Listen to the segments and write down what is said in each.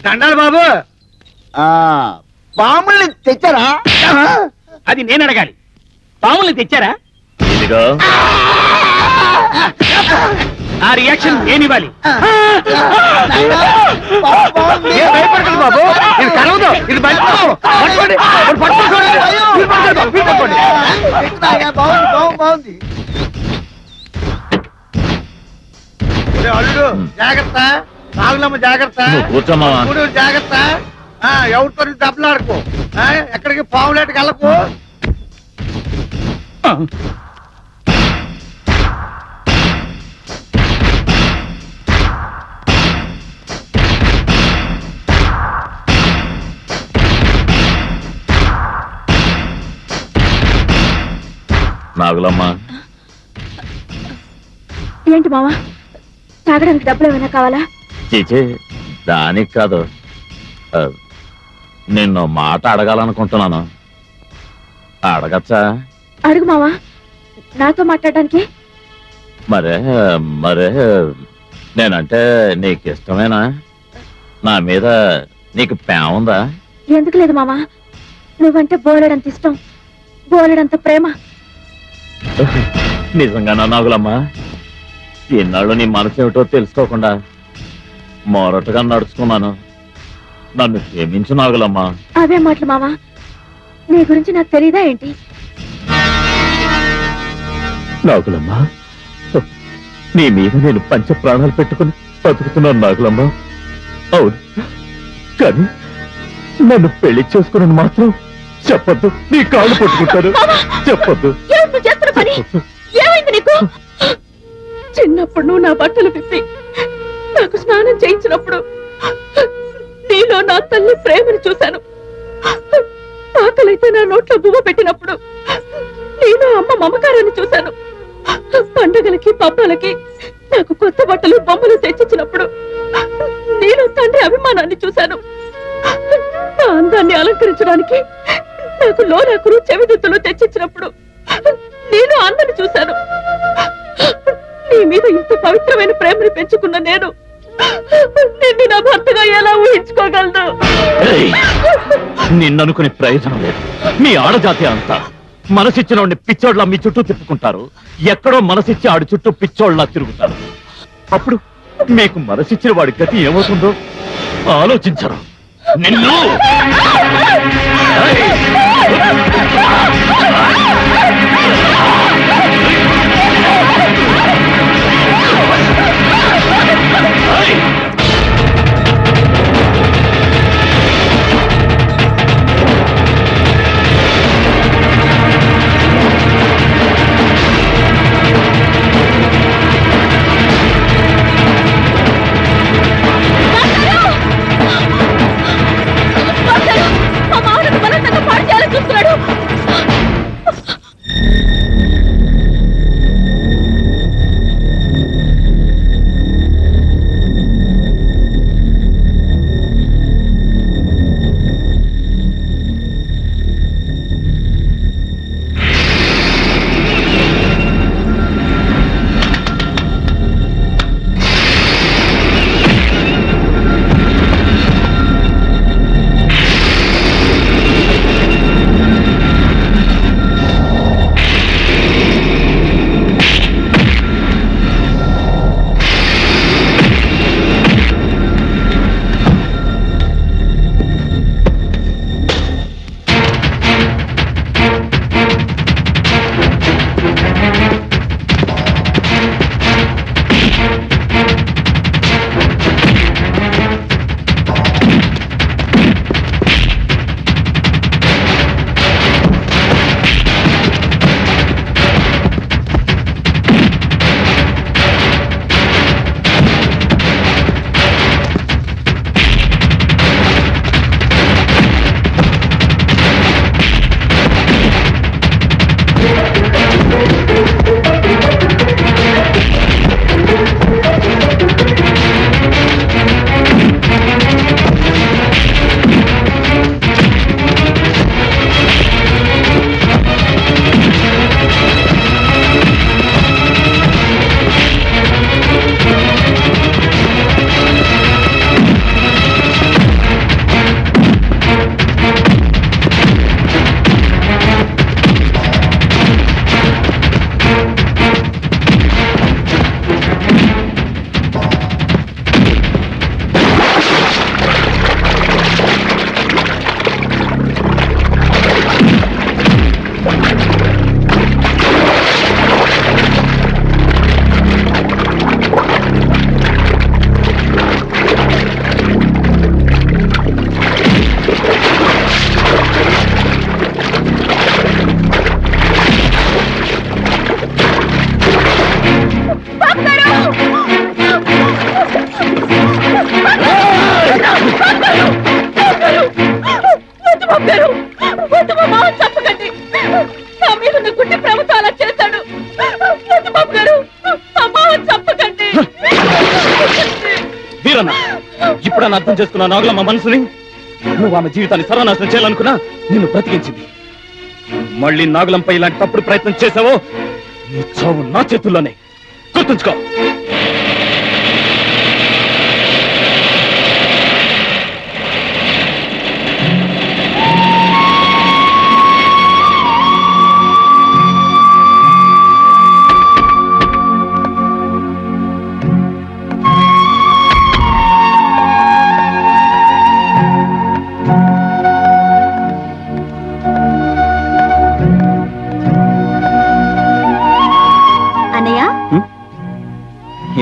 దండాలి బాబు. పాముల్ని తెచ్చారా? అది నేను అడగాలి. పాముల్ని తెచ్చారా? ఇదిగో ఆ రియాక్షన్ నేను ఇవ్వాలి. బాగుంది. ఏం భయపడకండి బాబు, ఇది కలవదు, ఇది పట్టుకోండి. బాగుంది. అల్లుడు జాగ్రత్త, నాగులమ్మ జాగ్రత్త, కూర్చోమ్మా. జాగ్రత్త. ఎవరితో దెబ్బలాడుకో, ఎక్కడికి పావులేటకి వెళ్ళకు. నాగులమ్మ, ఏంటి మావా, తాగడానికి డబ్బులు ఏమైనా కావాలా? చీచి దానికి కాదు, నిన్ను మాట అడగాలనుకుంటున్నాను. అడగచ్చా? అడుగు మావా, నాతో మాట్లాడడానికి. మరే మరే నేనంటే నీకు ఇష్టమేనా? నా మీద నీకు ప్రేమ ఉందా? ఎందుకు లేదు మావా, నువ్వంటే బోలెడంత ఇష్టం, బోలెడంత ప్రేమ. నిజంగానా నాగులమ్మ? ఇన్నాళ్ళు నీ మనసు ఏమిటో తెలుసుకోకుండా మొరటుగా నడుచుకున్నాను. నన్ను క్షమించు నాగులమ్మ. అవే మాటలు మావా, నీ గురించి నాకు తెలీదా ఏంటి? నాగులమ్మ, నీ మీద నేను పంచ ప్రాణాలు పెట్టుకుని బతుకుతున్నాను నాగులమ్మ. అవును, కానీ నన్ను పెళ్లి చేసుకుని మాత్రం చెప్పొద్దు. నీ కాళ్ళు పట్టుకుంటారు, చెప్పొద్దు. ఏమైంది నీకు? చిన్నప్పుడు నువ్వు నా బట్టలు విప్పి నాకు స్నానం చేయించినప్పుడు నీలో నా తల్లి ప్రేమను చూశాను. ఆకలైతే నా నోట్లో బువ్వ పెట్టినప్పుడు నేను అమ్మ మమకారాన్ని చూశాను. పండుగలకి పబ్బాలకి నాకు కొత్త బట్టలు బొమ్మలు తెచ్చిచ్చినప్పుడు నేను తండ్రి అభిమానాన్ని చూశాను. నా అందాన్ని అలంకరించడానికి నాకు లోనాకురు చెవిదిద్దులు తెచ్చిచ్చినప్పుడు నేను అన్నని చూశాను. నీ మీద ఇంత పవిత్రమైన ప్రేమను పెంచుకున్న నేను నిన్ను నా భర్తగా ఎలా ఊహించుకోగలను? నిన్ననుకునే ప్రయోజనం లేదు. మీ ఆడజాతి అంతా మనసిచ్చిన వాడిని పిచ్చోళ్ళ మీ చుట్టూ తిప్పుకుంటారు. ఎక్కడో మనసిచ్చి ఆడి చుట్టూ పిచ్చోళ్ళ తిరుగుతారు. అప్పుడు మీకు మనసిచ్చిన వాడి గతి ఏమవుతుందో ఆలోచించరు. నిన్ను నన్ను గుడ్డి ప్రభుత్వం అలా చేశాడు. వద్దు బాబు గారు, మా మామని చంపకండి. వీరన్న, ఇప్పుడన్నా అర్థం చేసుకున్నా నాగులమ్మ మనసుని. నువ్వు ఆమె జీవితాన్ని సర్వనాశనం చేయాలనుకున్నా నిన్ను బ్రతికించింది. మళ్ళీ నాగులంపై ఇలాంటి తప్పుడు ప్రయత్నం చేసావో నీ చావు నా చేతుల్లోనే. గుర్తుంచుకో.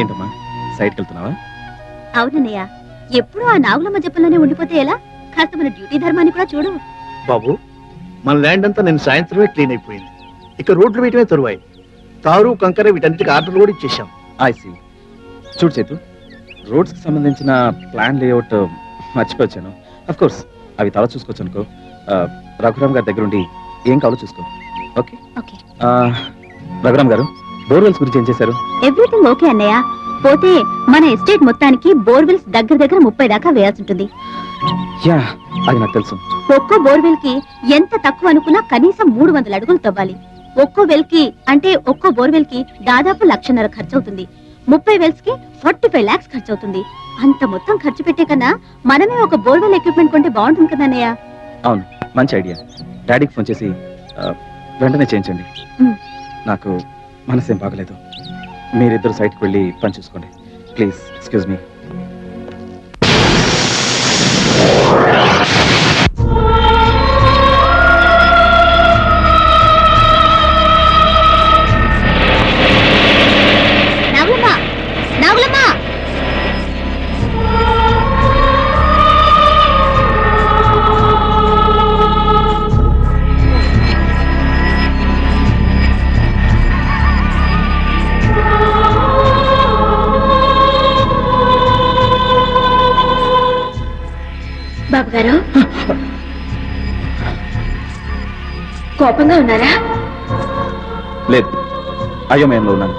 ఏంటమ్మా, సైడ్కి వెళ్తున్నావా? అవునన్నయ్య, ఎప్పుడూ ఆ నాగులమ్మ జపంలోనే ఉండిపోతే ఎలా? కాస్త మన డ్యూటీ ధర్మాన్ని కూడా చూడు. బాబు, మన ల్యాండ్ అంతా నేను సాయంత్రమే క్లీన్ అయిపోయింది. ఇక రోడ్లు వేయటమే తరువాయి. తారు కంకర వీటన్నిటికి ఆర్డర్ కూడా ఇచ్చేసాం. ఐసి చూడు చేతు, రోడ్స్ కి సంబంధించిన ప్లాన్ లేఅవుట్ మర్చిపోవచ్చాను. అఫ్ కోర్స్ అవి తల చూసుకోవచ్చు అనుకో. రఘురామ్ గారి దగ్గర ఉండి ఏం కావాలో చూసుకో. Okay okay. రఘురామ్ గారు, బోర్వెల్స్ గురించి ఏం చేశారు? ఎవ్రీథింగ్ ఓకే అన్నయ్య. పోతే మన ఎస్టేట్ మొత్తానికి బోర్వెల్స్ దగ్గర దగ్గర 30 దాకా వేయాల్సి ఉంటుంది. యా, అది నాకు తెలుసు. ఒక్కో బోర్వెల్ కి ఎంత తక్కువ అనుకున్నా కనీసం 300 అడుగులు తవ్వాలి. ఒక్కో వెల్ కి అంటే ఒక్కో బోర్వెల్ కి దాదాపు 1,50,000 ఖర్చు అవుతుంది. 30 వెల్స్ కి 45 lakhs ఖర్చు అవుతుంది. అంత మొత్తం ఖర్చు పెట్టే కన్నా మనమే ఒక బోర్వెల్ ఎక్విప్మెంట్ కొంటే బాగుంటుంది కదా అన్నయ్య. అవును, మంచి ఐడియా. డాడీకి ఫోన్ చేసి వెంటనే చేయించండి. నాకు మనసేం బాగలేదు. మీరిద్దరు సైట్కి వెళ్ళి పని చూసుకోండి please. Excuse me. Nagulamma, Nagulamma! బాబు గారు, కోపంగా ఉన్నారా? లేదు, అయోమయంలో ఉన్నాను.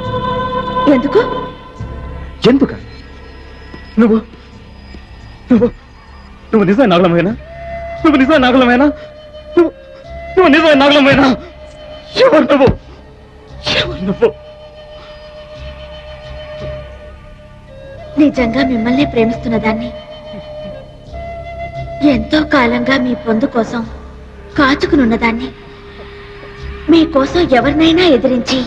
ఎందుకు? ఎందుక? నువ్వు నువ్వు నువ్వు నిజమైన నాగులమేనా? నువ్వు నిజమైన నాగులమేనా? నువ్వు నువ్వు నిజమైన నాగులమేనా? ఎవరు నువ్వు? ఎవరు నువ్వు? నిజంగా మిమ్మల్ని ప్రేమిస్తున్న దాన్ని, ఎంతో కాలంగా మీ పొందు కోసం కాచుకునున్నదాన్ని, మీకోసం ఎవరినైనా ఎదిరించి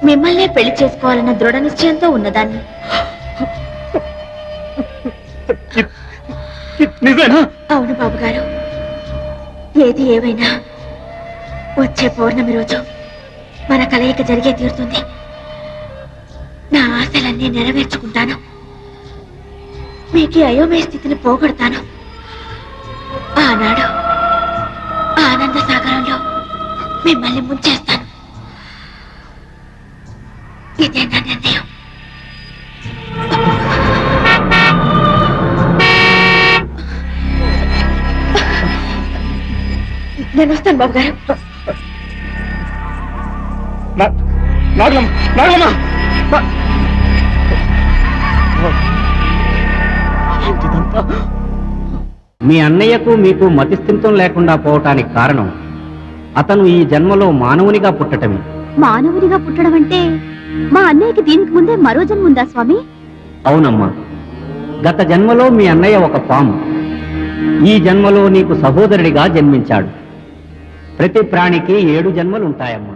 మిమ్మల్నే పెళ్లి చేసుకోవాలన్న దృఢ నిశ్చయంతో ఉన్నదాన్ని. నిజమేనా? అవును బాబు గారు, ఏది ఏమైనా వచ్చే పౌర్ణమి రోజు మన కలయిక జరిగే తీరుతుంది. నా ఆశలన్నీ నెరవేర్చుకుంటాను. మీకు అయోమయ స్థితిని పోగొడతాను. ఆనాడు ఆనంద సాగరంలో మిమ్మల్ని ముంచేస్తాను. ఇదే నా నిర్ణయం. నేను వస్తాను బాబు గారు. నాగులమ్మ, నాగులమ్మ! మీ అన్నయ్యకు మీకు మతిస్థిమితం లేకుండా పోవటానికి కారణం అతను ఈ జన్మలో మానవునిగా పుట్టటమే. మానవునిగా పుట్టడం అంటే మా అన్నయ్యకి దీనికి ముందే మరో జన్మ ఉందా స్వామి? అవునమ్మా, గత జన్మలో మీ అన్నయ్య ఒక పాము, ఈ జన్మలో నీకు సహోదరుడిగా జన్మించాడు. ప్రతి ప్రాణికి 7 జన్మలు ఉంటాయమ్మా.